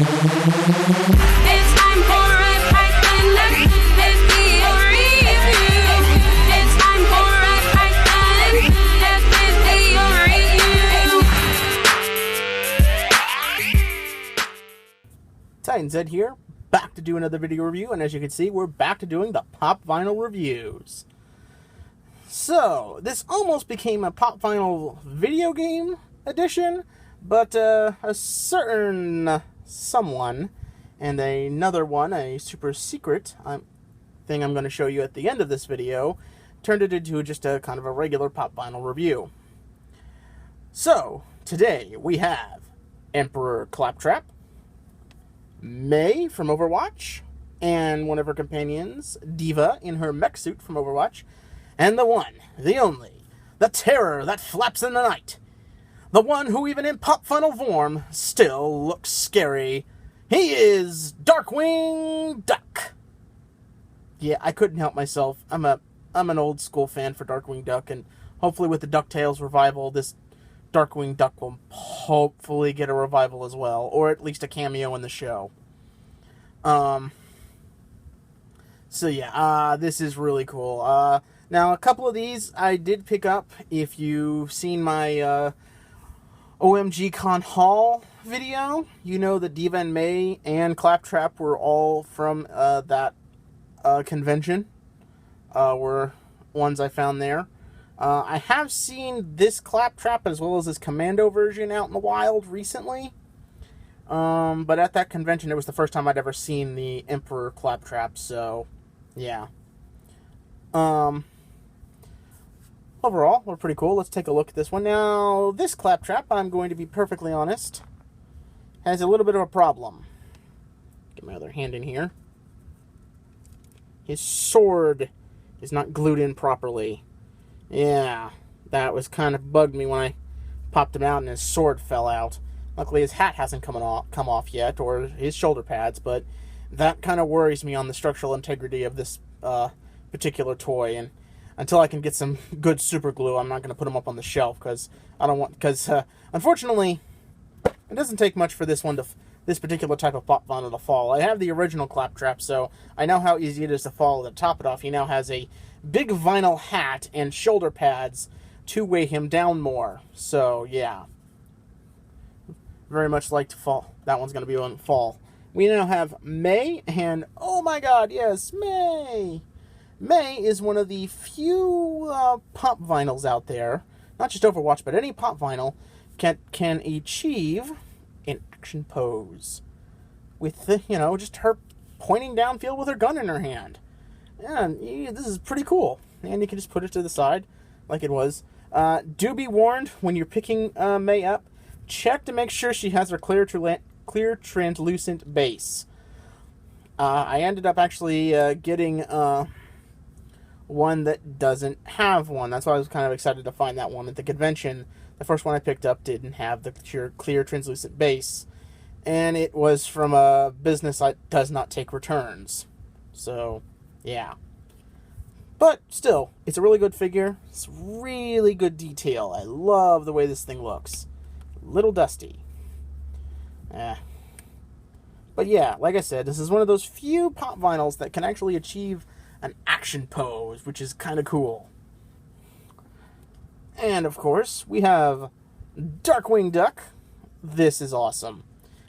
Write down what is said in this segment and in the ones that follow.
It's time for a Python video review. It's time for a Python video review. Titan Zed here, back to do another video review, and as you can see, we're back to doing the Pop Vinyl reviews. So, this almost became a Pop Vinyl video game edition, but a certain someone and another one, a super secret thing I'm going to show you at the end of this video, turned it into just a kind of a regular Pop Vinyl review. So, today we have Emperor Claptrap, May from Overwatch, and one of her companions, Diva, in her mech suit from Overwatch, and the one, the only, the terror that flaps in the night, the one who even in Pop Vinyl form still looks scary. He is Darkwing Duck. Yeah, I couldn't help myself. I'm an old school fan for Darkwing Duck, and hopefully with the DuckTales revival, this Darkwing Duck will hopefully get a revival as well, or at least a cameo in the show. So yeah, this is really cool. Now, a couple of these I did pick up. If you've seen my OMG Con haul video, you know that Diva and May and Claptrap were all from that convention. Were ones I found there. I have seen this Claptrap as well as this Commando version out in the wild recently. But at that convention, it was the first time I'd ever seen the Emperor Claptrap, so yeah. Overall, we're pretty cool. Let's take a look at this one. Now, this Claptrap, I'm going to be perfectly honest, has a little bit of a problem. Get my other hand in here. His sword is not glued in properly. Yeah, that was kind of bugged me when I popped him out and his sword fell out. Luckily, his hat hasn't come off yet, or his shoulder pads, but that kind of worries me on the structural integrity of this particular toy. And until I can get some good super glue, I'm not going to put him up on the shelf because I don't want. Because unfortunately, it doesn't take much for this particular type of Pop Vinyl to fall. I have the original Claptrap, so I know how easy it is to fall. To top it off, he now has a big vinyl hat and shoulder pads to weigh him down more. So yeah, very much like to fall. That one's going to be on fall. We now have May, and oh my God, yes, May. May is one of the few Pop Vinyls out there, not just Overwatch, but any Pop Vinyl can achieve an action pose with the, just her pointing downfield with her gun in her hand. And this is pretty cool. And you can just put it to the side like it was. Do be warned when you're picking May up, check to make sure she has her clear translucent base. I ended up actually getting one that doesn't have one. That's why I was kind of excited to find that one at the convention. The first one I picked up didn't have the clear translucent base, and it was from a business that does not take returns. So, yeah. But still, it's a really good figure. It's really good detail. I love the way this thing looks. A little dusty. But yeah, like I said, this is one of those few Pop Vinyls that can actually achieve an action pose, which is kind of cool. And of course, we have Darkwing Duck. This is awesome.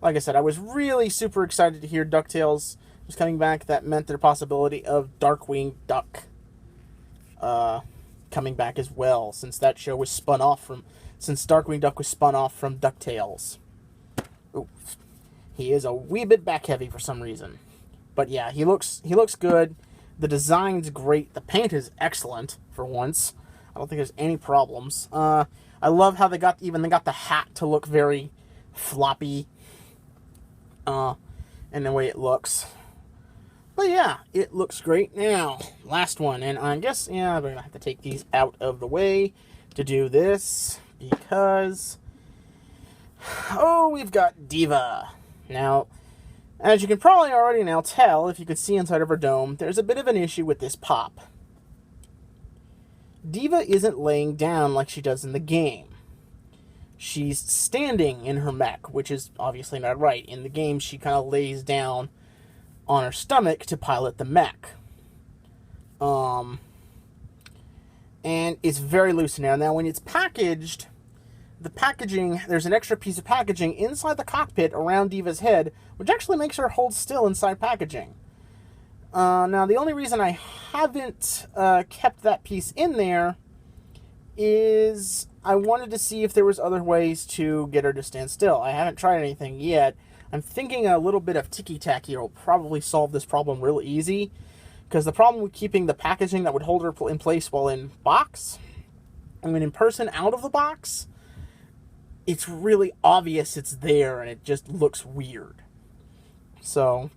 Like I said, I was really super excited to hear DuckTales was coming back. That meant the possibility of Darkwing Duck coming back as well, since that show was since Darkwing Duck was spun off from DuckTales. Ooh, he is a wee bit back heavy for some reason. But yeah, he looks good. The design's great. The paint is excellent for once. I don't think there's any problems. I love how they got the hat to look very floppy. And the way it looks. But yeah, it looks great. Now, last one, and I guess I'm gonna have to take these out of the way to do this because we've got Diva. Now, as you can probably already now tell, if you could see inside of her dome, there's a bit of an issue with this pop. Diva isn't laying down like she does in the game. she's standing in her mech, which is obviously not right. In the game, she kind of lays down on her stomach to pilot the mech. And it's very loose now. Now, when it's packaged, the packaging, there's an extra piece of packaging inside the cockpit around Diva's head, which actually makes her hold still inside packaging. Now, the only reason I haven't kept that piece in there is I wanted to see if there was other ways to get her to stand still. I haven't tried anything yet. I'm thinking a little bit of ticky-tacky will probably solve this problem real easy, because the problem with keeping the packaging that would hold her in place while in box, I mean in person out of the box, it's really obvious it's there and it just looks weird. So,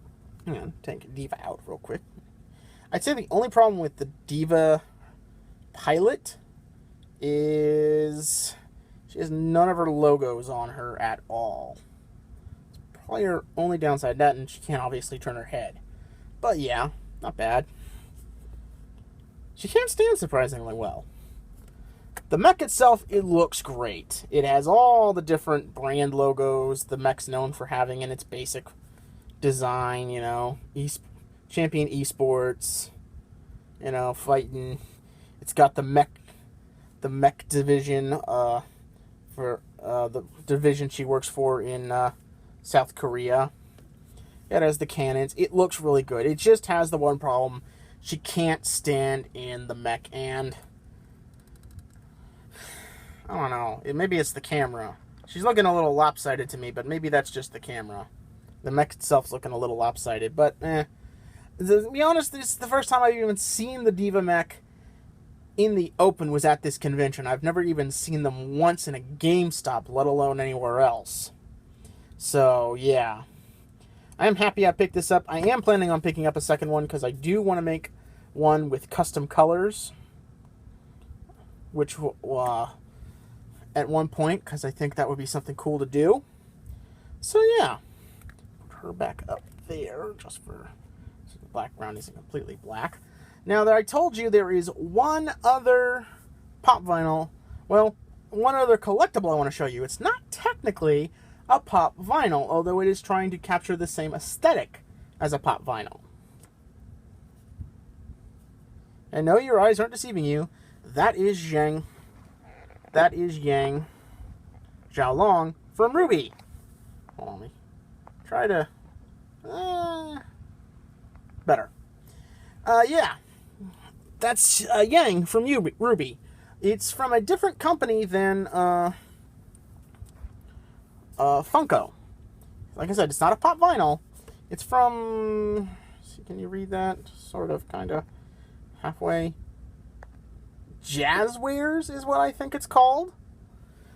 I'm going to take Diva out real quick. I'd say the only problem with the Diva pilot is she has none of her logos on her at all. It's probably her only downside, that, and she can't obviously turn her head. But yeah, not bad. She can stand surprisingly well. The mech itself, it looks great. It has all the different brand logos the mech's known for having in its basic design, you know, Champion Esports, you know, fighting. It's got the mech division for the division she works for in South Korea. It has the cannons. It looks really good. It just has the one problem. She can't stand in the mech, and I don't know. Maybe it's the camera. She's looking a little lopsided to me, but maybe that's just the camera. The mech itself's looking a little lopsided, but to be honest, this is the first time I've even seen the Diva mech in the open was at this convention. I've never even seen them once in a GameStop, let alone anywhere else. So, yeah. I am happy I picked this up. I am planning on picking up a second one because I do want to make one with custom colors, which at one point, because I think that would be something cool to do. So, yeah. Put her back up there just for so the background isn't completely black. Now that I told you there is one other pop vinyl, well, one other collectible I want to show you. It's not technically a pop vinyl, although it is trying to capture the same aesthetic as a pop vinyl. And no, your eyes aren't deceiving you. That is Yang. That is Yang Xiaolong from Ruby. Hold on, let me try to... better. Yeah. That's Yang from Ruby. It's from a different company than Funko. Like I said, it's not a pop vinyl. It's from... See, can you read that? Sort of, kind of, halfway. Jazzwares is what I think it's called.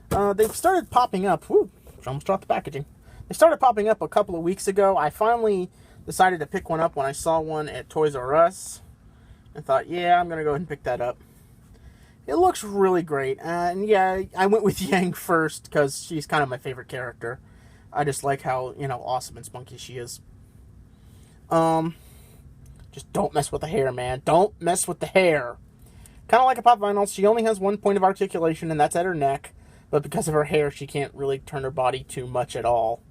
They've started popping up. Woo! Almost dropped the packaging. They started popping up a couple of weeks ago. I finally decided to pick one up when I saw one at Toys R Us. I thought, yeah, I'm going to go ahead and pick that up. It looks really great. And yeah, I went with Yang first because she's kind of my favorite character. I just like how, you know, awesome and spunky she is. Just don't mess with the hair, man. Don't mess with the hair. Kind of like a pop vinyl, she only has one point of articulation, and that's at her neck. But because of her hair, she can't really turn her body too much at all.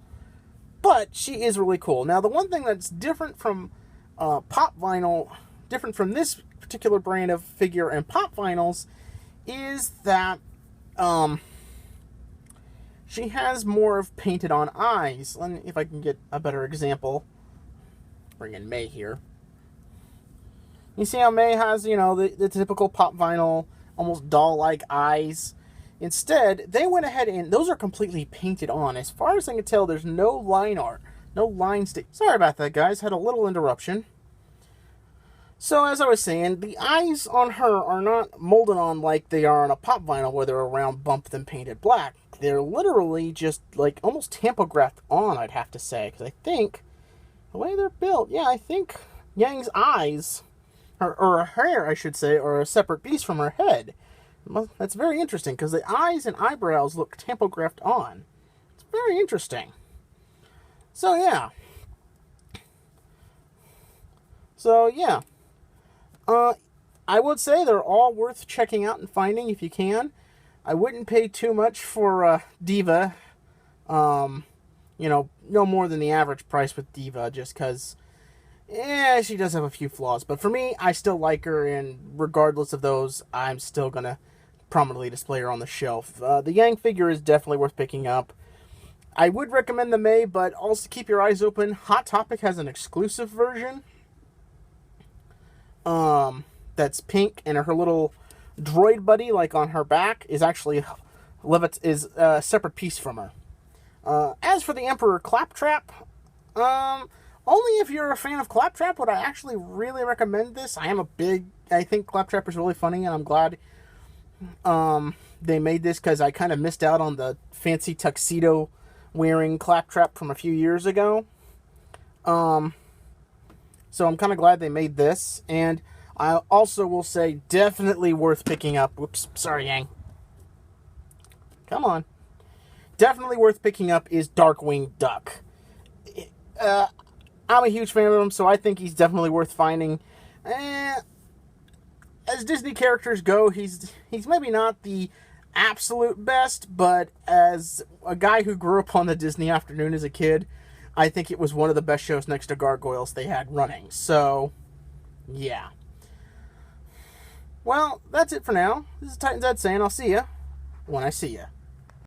But she is really cool. Now, the one thing that's different from pop vinyl, different from this particular brand of figure and pop vinyls, is that she has more of painted on eyes. Let me, if I can get a better example. Bring in May here. You see how May has, you know, the typical pop vinyl, almost doll-like eyes. Instead, they went ahead and those are completely painted on. As far as I can tell, there's no line art, no lines. Sorry about that, guys. Had a little interruption. So, as I was saying, the eyes on her are not molded on like they are on a pop vinyl where they're a round bump then painted black. They're literally just, like, almost tampographed on, I'd have to say. Because I think, the way they're built, yeah, I think Yang's eyes, or her hair, I should say, are a separate piece from her head. Well, that's very interesting, because the eyes and eyebrows look tampographed on. It's very interesting. So, yeah. I would say they're all worth checking out and finding if you can. I wouldn't pay too much for Diva. You know, no more than the average price with Diva, just because, yeah, she does have a few flaws. But for me, I still like her, and regardless of those, I'm still going to prominently display her on the shelf. The Yang figure is definitely worth picking up. I would recommend the May, but also keep your eyes open. Hot Topic has an exclusive version that's pink, and her little droid buddy, like on her back, is actually is a separate piece from her. As for the Emperor Claptrap, only if you're a fan of Claptrap would I actually really recommend this. I think Claptrap is really funny, and I'm glad they made this, because I kind of missed out on the fancy tuxedo wearing Claptrap from a few years ago. So I'm kind of glad they made this, and I also will say definitely worth picking up. Whoops, sorry, Yang. Come on. Definitely worth picking up is Darkwing Duck. I'm a huge fan of him, so I think he's definitely worth finding. As Disney characters go, he's maybe not the absolute best, but as a guy who grew up on the Disney afternoon as a kid, I think it was one of the best shows next to Gargoyles they had running. So, yeah. Well, that's it for now. This is Titans Ed saying I'll see ya when I see ya.